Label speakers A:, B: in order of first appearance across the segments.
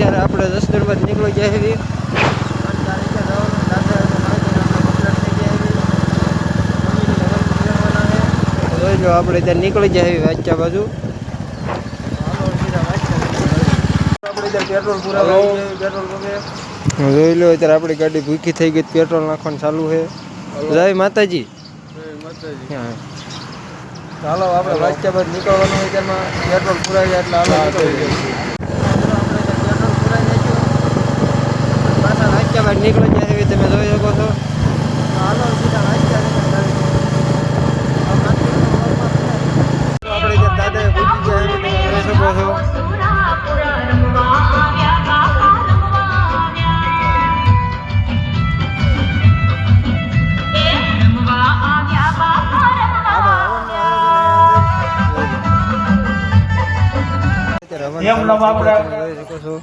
A: અત્યારે આપણે 10 દરબાર નીકળી જાય એવી જો આપણે ત્યાં નીકળી જાય એવી વાંચ્યા બાજુ પેટ્રોલ પૂરા પેટ્રોલ જોઈ લો અત્યારે આપણી ગાડી ભૂખી થઈ ગઈ પેટ્રોલ નાખવાનું ચાલુ છે જય માતાજી ચાલો આપણે વાંચ્યા બાદ નીકળવાનું હોય તેમાં પેટ્રોલ પુરાઈ જાય એટલે હાલો પેટ્રોલ પુરાઈ જાય પાછા વાંચ્યા બાદ નીકળી જાય એવી તમે જોઈ શકો છો હાલો સીધા વાંચ્યા આપણે દાદાએ પૂછી જાય એવી તમે જોઈ શકો છો
B: એમ નામ આપણે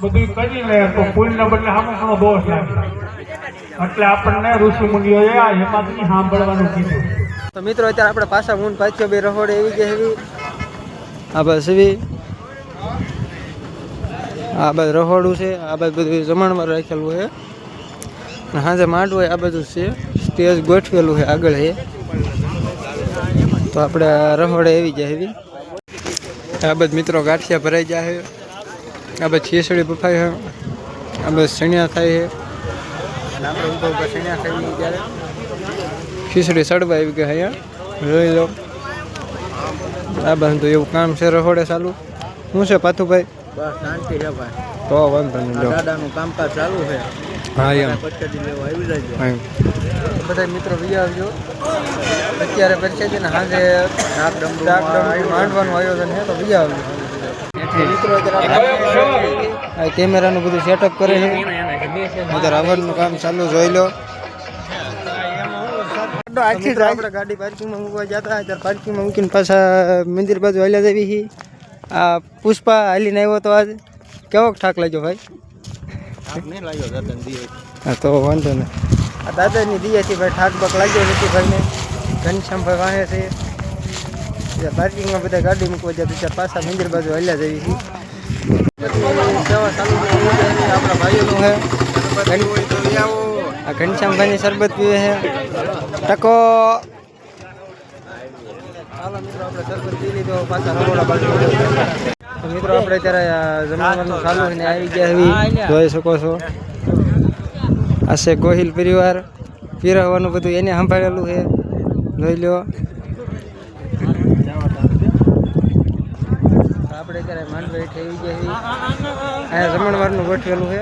B: બધું કરી લે તો ફૂલને બદલે સામે દોષ લાગે એટલે આપણને ઋષિ મુનિઓએ આ હેમાદની સાંભળવાનું કીધું.
A: તો મિત્રો અત્યારે આપણે પાછા મૂન પાછો બે રહોડે એવી કે એવી આ બસ એવી આ બાજુ રહોડું છે આ બાજુ બધું જમણમાં રાખેલું છે સાંજે માંડવું હોય આ બધું છે સ્ટેજ ગોઠવેલું છે આગળ છે તો આપણે રહોડે એવી જાય એવી આ બધા મિત્રો ગાંઠિયા ભરાઈ જાય આ બધી ખીચડી બફાય છે આ બધી સણિયા થાય છે અને આપણે ઉપર સણિયા ખાઈ ત્યારે ખીચડી સડવા એવી કે અહીંયા જોઈ લો આ બધું એવું કામ છે રહોડે ચાલુ શું છે પાથુભાઈ
C: બસ શાંતિ છે ભાઈ
A: તો વાંધો નહીં લો
C: દાદાનું કામકાજ ચાલુ છે
A: હા એમ
C: પચડી લેવા આવી જાય
A: બધા મિત્રો બીજા આવજો અત્યારે પરસેજી ને સાંજે માંડવાનું આયોજન છે તો બીજા આવજો મિત્રો અત્યારે કેમેરાનું બધું સેટઅપ કરે છે બધા રાવણનું કામ ચાલુ જોઈ લો આપણે ગાડી પાર્કિંગમાં મૂકવા જતા ત્યારે પાર્કિંગમાં મૂકીને પાછા મંદિર બાજુ હાલ્યા દેવી આ પુષ્પા હાલીને આવ્યો તો આજ કેવો ઠાક લાગ્યો ભાઈ હા તો વાંધો નહીં આ દાદાની દિયાથી ભાઈ ઠાક બક લાગ્યો નથી ભાઈને ઘનશ્યામભાઈ વાહે છે પાર્કિંગમાં બધા ગાડી મૂકવા જાય ત્યારે પાછા મંદિર બાજુ હાલ્યા જવી સેવા ચાલુ આપણા ભાઈઓનું છે આ ઘનશ્યામભાઈની શરબત પીવે છે ટકો હાલો મિત્રો આપણે શરબત પી લીધો પાછા રહોડા બાજુ મિત્રો આપણે અત્યારે જમવાનું ચાલુ છે ને આવી ગયા એવી જોઈ શકો છો આ છે ગોહિલ પરિવાર પીરવવાનું બધું એને સંભાળેલું છે જોઈ લો આપણે અત્યારે માંડવી થઈ ગયા અહીંયા જમણવારનું ગોઠવેલું છે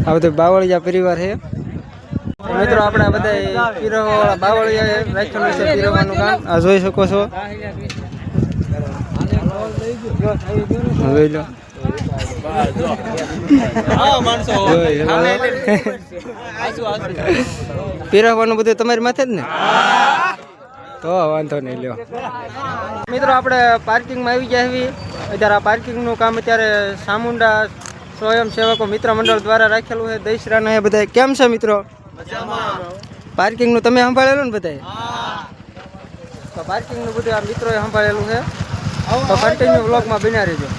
A: આ બધું બાવળિયા પરિવાર છે મિત્રો આપણે બધા પીરવવાળા બાવળિયા રાખેલું છે પીરવવાનું કામ આ જોઈ શકો છો જોઈ લો પીરવવાનું બધું તમારી માથે જ ને તો વાંધો નહીં લ્યો મિત્રો આપણે પાર્કિંગમાં આવી ગયા એવી અત્યારે આ પાર્કિંગનું કામ અત્યારે સામુંડા સ્વયંસેવકો મિત્ર મંડળ દ્વારા રાખેલું છે દહીસરાના એ બધા કેમ છે મિત્રો પાર્કિંગનું તમે સંભાળેલું ને બધા તો પાર્કિંગનું બધું આ મિત્રોએ સંભાળેલું છે તો કન્ટિન્યુ વ્લોગમાં બન્યા રહેજો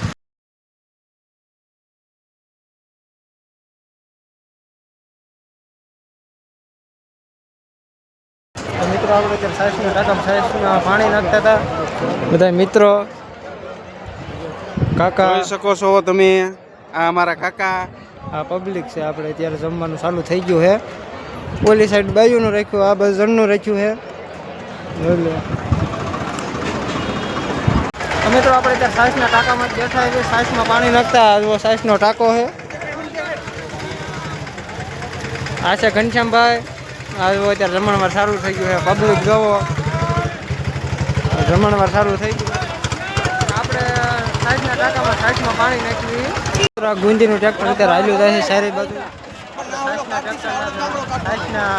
A: તો મિત્રો આપણે અત્યારે સાઈસના પાણી નાખતા હતા બધા મિત્રો કાકા
C: જોઈ શકો છો તમે આ અમારા કાકા
A: આ પબ્લિક છે આપણે અત્યારે જમવાનું ચાલુ થઈ ગયું છે ઓલી સાઈડ બાજુનું રાખ્યું આ બાજુ જણનું રાખ્યું છે મિત્રો આપણે ત્યાં સાઈસના ટાંકામાં જ બેઠા છે સાઈસમાં પાણી નાખતા આ સાઈસનો ટાંકો છે આ છે ઘનશ્યામભાઈ આ અત્યારે જમણવાર સારું થઈ ગયું છે પબ્લિક જોવો જમણવાર સારું થઈ ગયું આપણે સાઈસના ટાંકામાં સાઈસમાં પાણી નાખ્યું ગુંદીનું ટ્રેક્ટર અત્યારે હાલ્યું જાય છે સારી બાજુ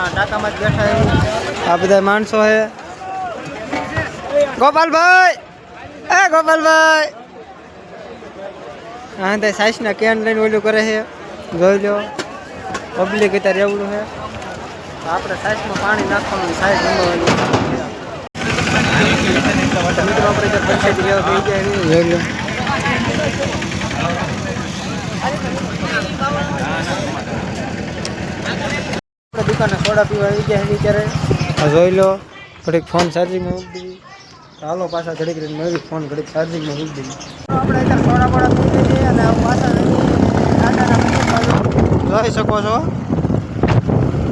A: ટાંકામાં જ બેઠા એવું આ બધા માણસો છે ગોપાલભાઈ એ ગોપાલભાઈ હા તે સાઈસના કેન લઈને ઓલું કરે છે જોઈ લો પબ્લિક અત્યારે એવું છે આપણે સાઈસમાં પાણી નાખવાનું સાઈસ નંબરવાનું મિત્રો આપણે પૈસા જોઈ લો આપણે દુકાને સોડા પીવા આવી ગયા છે ત્યારે આ જોઈ લો ઘડીક ફોન ચાર્જિંગમાં મૂકી દીધી. હાલો પાછા ઘડીક રહીને મેં બી ફોન ઘડીક ચાર્જિંગમાં મૂકી દીધી. આપણે અત્યારે સોડા બોડા પી લઈએ અને પાછા દાદાના મંદિર બાજુ જોઈ શકો છો.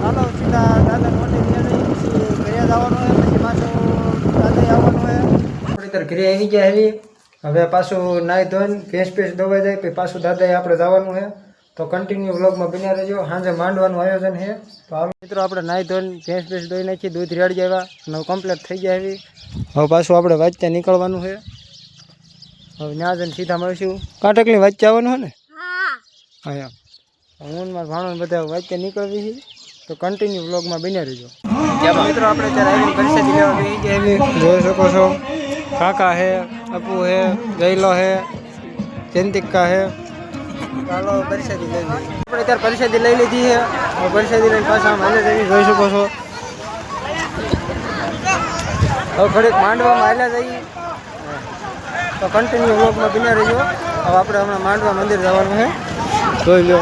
A: હાલો સીધા દાદા મોટી પછી ઘરે જવાનું હોય પછી પાછું દાદા આવવાનું હોય. આપણે અત્યારે ઘરે આવી ગયા એવી હવે પાછું નાહી ધોઈને ભેંસ દોવાઈ જાય પછી પાછું દાદાએ આપણે જવાનું છે. તો કન્ટિન્યુ વ્લોગમાં બન્યા રહેજો. સાંજે માંડવાનું આયોજન છે. તો હાલો મિત્રો આપણે નાહી ધોઈને ભેંસ ધોઈ નાખી, દૂધ રેડી આવ્યા અને કમ્પ્લીટ થઈ ગયા એવી. હવે પાછું આપણે વાંચતા નીકળવાનું છે. હવે ત્યાં જઈને સીધા મળીશું. કાંટકલી વાંચતા આવવાનું છે ને? હા હું મારા ભાણો બધા વાંચતા નીકળવી છે. તો કન્ટિન્યુ વ્લોગમાં બન્યા રહેજો. મિત્રો આપણે અત્યારે આવીને પરિસ્થિતિ લેવા બેસી ગયા એવી જોઈ શકો છો. કાકા છે, અપુ છે, ગયેલો છે, જયંતિકા છે. ચાલો પરિસ્થિતિ લઈ લઈએ. આપણે અત્યારે પરિસ્થિતિ લઈ લીધી છે. પરિસ્થિતિ લઈને પાછા હાલે જઈએ જોઈ શકો છો. હવે ઘડીક માંડવામાં હાલ્યા જઈએ. તો કન્ટિન્યુ વ્લોગમાં બન્યા રહેજો. હવે આપણે હમણાં માંડવા મંદિર જવાનું છે. જોઈ લો.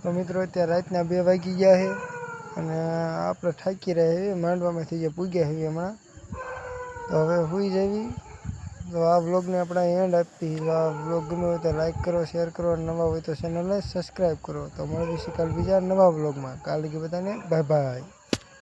A: તો મિત્રો અત્યારે રાતના 2 વાગી ગયા છે અને આપણે થાકી રહ્યા છીએ. માંડવામાંથી જે પૂગ્યા છે હમણાં. તો હવે સુઈ જવી. તો આ વ્લોગને આપણે એન્ડ આપી. આ વ્લોગ ગમે હોય તો લાઈક કરો, શેર કરો અને નવા હોય તો ચેનલને સબસ્ક્રાઈબ કરો. તો મળીશું કાલ બીજા નવા વ્લોગમાં. કાલે બધાને બાય બાય.